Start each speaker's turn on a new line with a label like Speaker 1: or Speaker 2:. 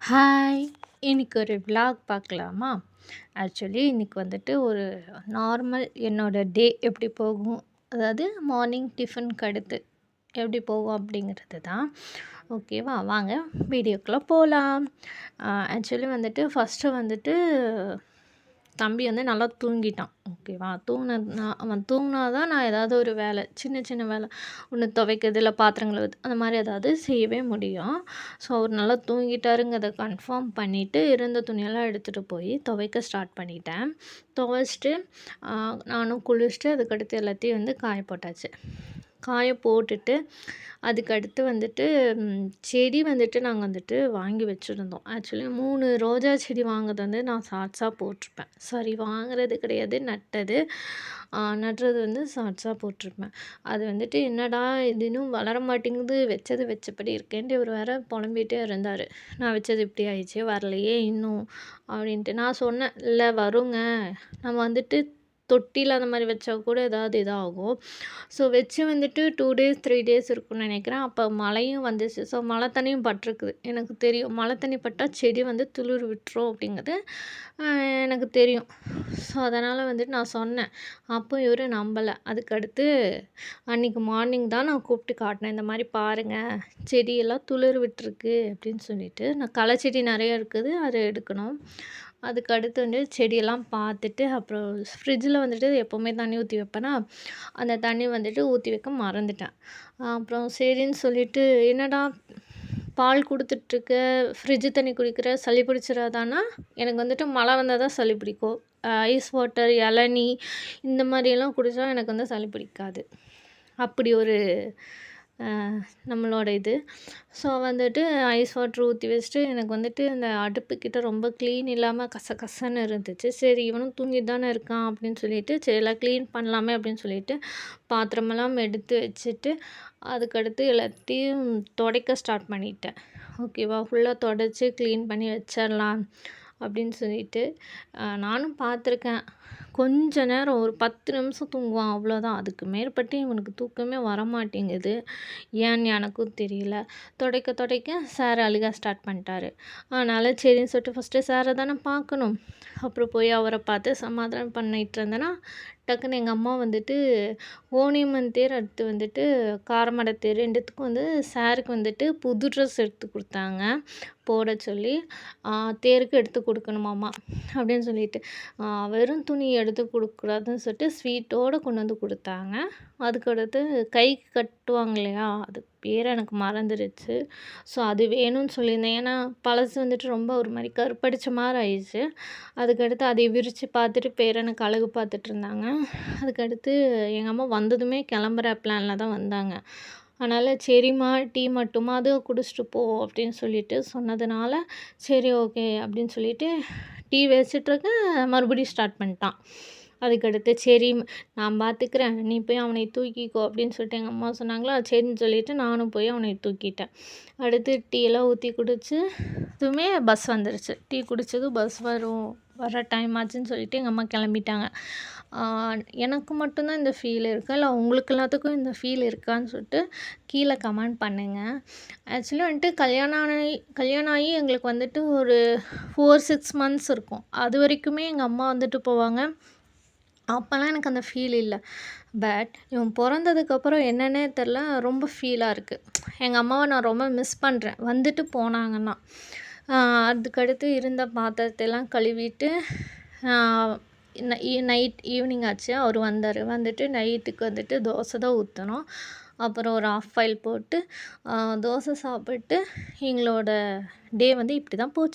Speaker 1: Hi! இன்னைக்கு ஒரு vlog பார்க்கலாமா? ஆக்சுவலி இன்னைக்கு வந்துட்டு ஒரு நார்மல் என்னோட டே எப்படி போகும், அதாவது மார்னிங் டிஃபனுக்கு அடுத்து எப்படி போகும் அப்படிங்கிறது தான். ஓகேவா? வாங்க வீடியோக்குள்ள போலாம். ஆக்சுவலி வந்துட்டு ஃபஸ்ட்டு வந்துட்டு தம்பி வந்து நல்லா தூங்கிட்டான். ஓகேவா? அவன் தூங்குனா தான் நான் ஏதாவது ஒரு வேலை, சின்ன சின்ன வேலை, ஒண்ணு துவைக்கிறது, இல்ல பாத்திரம் கழுவுறது அந்த மாதிரி ஏதாவது செய்யவே முடியும். ஸோ அவர் நல்லா தூங்கிட்டாருங்கிறத கன்ஃபார்ம் பண்ணிவிட்டு இருந்த துணியெல்லாம் எடுத்துகிட்டு போய் துவைக்க ஸ்டார்ட் பண்ணிட்டேன். துவைச்சிட்டு நானும் குளிச்சுட்டு அதுக்கடுத்து எல்லாத்தையும் வந்து காய போட்டாச்சு. காய போட்டுட்டு அதுக்கடுத்து வந்துட்டு செடி வந்துட்டு நாங்கள் வந்துட்டு வாங்கி வச்சுருந்தோம். ஆக்சுவலி 3 ரோஜா செடி வாங்குறது வந்து நான் ஷார்ட்ஸாக போட்டிருப்பேன். சாரி, வாங்குறது கிடையாது, நட்டது. நடுறது வந்து ஷார்ட்ஸாக போட்டிருப்பேன். அது வந்துட்டு என்னடா இது இன்னும் வளர மாட்டேங்குது, வச்சது வச்சபடி இருக்கேன்ட்டு இவர் வேற புலம்பிகிட்டே இருந்தார். நான் வச்சது இப்படி ஆயிடுச்சு, வரலையே இன்னும் அப்படின்ட்டு. நான் சொன்னேன், இல்லை வருங்க, நம்ம வந்துட்டு தொட்டியில் அந்த மாதிரி வச்சா கூட ஏதாவது இதாகும். ஸோ வச்சு வந்துட்டு 2 டேஸ் 3 டேஸ் இருக்கும்னு நினைக்கிறேன். அப்போ மழையும் வந்துச்சு. ஸோ மழை தண்ணியும் பட்டிருக்குது. எனக்கு தெரியும், மழை தண்ணி பட்டால் செடி வந்து துளிர் விட்டுரும் அப்படிங்கிறது எனக்கு தெரியும். ஸோ அதனால் வந்துட்டு நான் சொன்னேன். அப்போ இவர் நம்பலை. அதுக்கடுத்து அன்றைக்கி மார்னிங் தான் நான் கூப்பிட்டு காட்டினேன். இந்த மாதிரி பாருங்கள், செடியெல்லாம் துளிர் விட்டுருக்கு அப்படின்னு சொல்லிட்டு. நான் களை செடி நிறைய இருக்குது, அதை எடுக்கணும். அதுக்கடுத்து வந்து செடியெல்லாம் பார்த்துட்டு அப்புறம் ஃப்ரிட்ஜில் வந்துட்டு எப்போவுமே தண்ணி ஊற்றி வைப்பேனா, அந்த தண்ணி வந்துட்டு ஊற்றி வைக்க மறந்துட்டேன். அப்புறம் சரின்னு சொல்லிட்டு, என்னடா பால் கொடுத்துட்ருக்க, ஃப்ரிட்ஜு தண்ணி குடிக்கிற, சளி பிடிச்சிடாதானா? எனக்கு வந்துட்டு மழை வந்தால் தான் சளி பிடிக்கும். ஐஸ் வாட்டர், இளநீ இந்த மாதிரியெல்லாம் குடித்தா எனக்கு வந்து சளி பிடிக்காது. அப்படி ஒரு நம்மளோட இது. ஸோ வந்துட்டு ஐஸ் வாட்டர் ஊற்றி வச்சுட்டு எனக்கு வந்துட்டு இந்த அடுப்புக்கிட்ட ரொம்ப க்ளீன் இல்லாமல் கசகசன்னு இருந்துச்சு. சரி இவனும் தூங்கிட்டு தானே இருக்கான் அப்படின்னு சொல்லிட்டு, சரி எல்லாம் க்ளீன் பண்ணலாமே அப்படின்னு சொல்லிட்டு பாத்திரமெல்லாம் எடுத்து வச்சுட்டு அதுக்கடுத்து எல்லாத்தையும் துடைக்க ஸ்டார்ட் பண்ணிட்டேன். ஓகேவா? ஃபுல்லாக துடைச்சி க்ளீன் பண்ணி வச்சிடலாம் அப்படின்னு சொல்லிட்டு நானும் பார்த்துருக்கேன். கொஞ்ச நேரம் ஒரு 10 நிமிஷம் தூங்குவான், அவ்வளோதான். அதுக்கு மேற்பட்டு இவனுக்கு தூக்கமே வரமாட்டேங்குது. ஏன்னு எனக்கும் தெரியல. துடைக்க சார் அழுக ஸ்டார்ட் பண்ணிட்டாரு. அதனால் சரின்னு சொல்லிட்டு ஃபஸ்ட்டு சாரை தானே பார்க்கணும். அப்புறம் போய் அவரை பார்த்து சமாதானம் பண்ணிகிட்டு இருந்தேன்னா, டக்குன்னு எங்கள் அம்மா வந்துட்டு ஓனியம்மன் தேர், அடுத்து வந்துட்டு காரமடை தேர் 2த்துக்கும் வந்து சாருக்கு வந்துட்டு புது ட்ரெஸ் எடுத்து கொடுத்தாங்க போட சொல்லி. தேருக்கு எடுத்து கொடுக்கணுமாம்மா அப்படின்னு சொல்லிட்டு, வெறும் துணி எடுத்து கொடுக்கக்கூடாதுன்னு சொல்லிட்டு ஸ்வீட்டோடு கொண்டு வந்து கொடுத்தாங்க. அதுக்கடுத்து கைக்கு கட்டுவாங்க இல்லையா, அது பேர் எனக்கு மறந்துடுச்சு. ஸோ அது வேணும்னு சொல்லியிருந்தேன். ஏன்னா பழசு வந்துட்டு ரொம்ப ஒரு மாதிரி கருப்படிச்ச மாதிரி ஆயிடுச்சு. அதுக்கடுத்து அதை விரித்து பார்த்துட்டு பேரனுக்கு அழகு பார்த்துட்டு இருந்தாங்க. அதுக்கடுத்து எங்கள் அம்மா வந்ததுமே கிளம்புற பிளானில் தான் வந்தாங்க. அதனால் சரிம்மா டீ மட்டுமாவது குடிச்சிட்டு போ அப்படின்னு சொல்லிட்டு சொன்னதுனால, சரி ஓகே அப்படின்னு சொல்லிட்டு டீ வச்சிட்ருக்கேன், மறுபடியும் ஸ்டார்ட் பண்ணிட்டான். அதுக்கடுத்து சரி நான் பார்த்துக்கிறேன், நீ போய் அவனை தூக்கிக்கோ அப்படின்னு சொல்லிட்டு எங்கள் அம்மா சொன்னாங்களா, சரின்னு சொல்லிவிட்டு நானும் போய் அவனை தூக்கிட்டேன். அடுத்து டீயெல்லாம் ஊற்றி குடிச்சு அதுவுமே பஸ் வந்துருச்சு. டீ குடித்ததும் பஸ் வர டைம் ஆச்சுன்னு சொல்லிட்டு எங்கள் அம்மா கிளம்பிட்டாங்க. எனக்கு மட்டும்தான் இந்த ஃபீல் இருக்கா, இல்லை உங்களுக்கு எல்லாத்துக்கும் இந்த ஃபீல் இருக்கான்னு சொல்லிட்டு கீழே கமெண்ட் பண்ணுங்கள். ஆக்சுவலி வந்துட்டு கல்யாணம் ஆகி எங்களுக்கு வந்துட்டு ஒரு 4-6 மந்த்ஸ் இருக்கும். அது வரைக்குமே எங்கள் அம்மா வந்துட்டு போவாங்க. அப்போல்லாம் எனக்கு அந்த ஃபீல் இல்லை. பட் இவன் பிறந்ததுக்கப்புறம் என்னன்னே தெரில, ரொம்ப ஃபீலாக இருக்குது. எங்கள் அம்மாவை நான் ரொம்ப மிஸ் பண்ணுறேன், வந்துட்டு போனாங்கன்னா. அதுக்கடுத்து இருந்த பாத்திரத்தையெல்லாம் கழுவிட்டு நைட் ஈவினிங் ஆச்சு. அவர் வந்தார். வந்துட்டு நைட்டுக்கு வந்துட்டு தோசை தான் ஊற்றணும். அப்புறம் ஒரு ஆஃப் பாயில் போட்டு தோசை சாப்பிட்டு எங்களோட டே வந்து இப்படி தான் போச்சு.